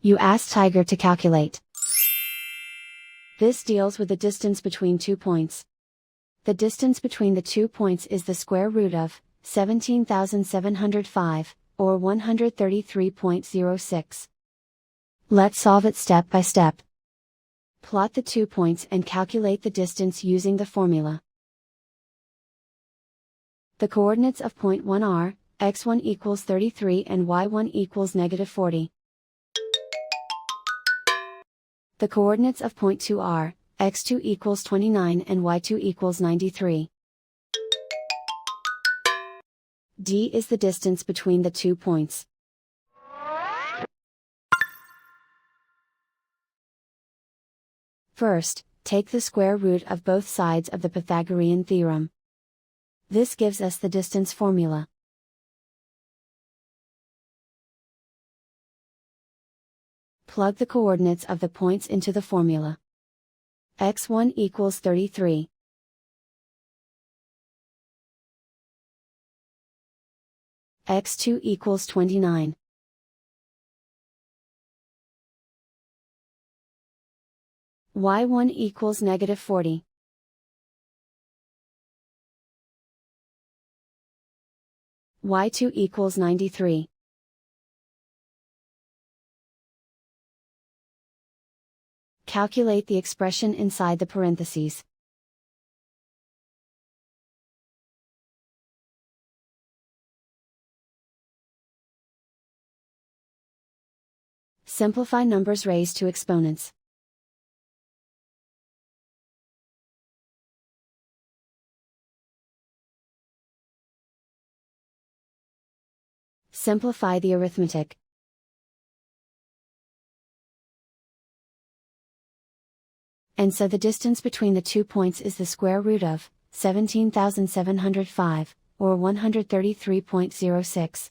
You ask Tiger to calculate. This deals with the distance between 2 points. The distance between the 2 points is the square root of 17,705, or 133.06. Let's solve it step by step. Plot the 2 points and calculate the distance using the formula. The coordinates of point 1 are, x1 equals 33 and y1 equals -40. The coordinates of point 2 are, x2 equals 29 and y2 equals 93. D is the distance between the 2 points. First, take the square root of both sides of the Pythagorean theorem. This gives us the distance formula. Plug the coordinates of the points into the formula. x1 equals 33. x2 equals 29. y1 equals -40. y2 equals 93. Calculate the expression inside the parentheses. Simplify numbers raised to exponents. Simplify the arithmetic. And so the distance between the 2 points is the square root of 17,705, or 133.06.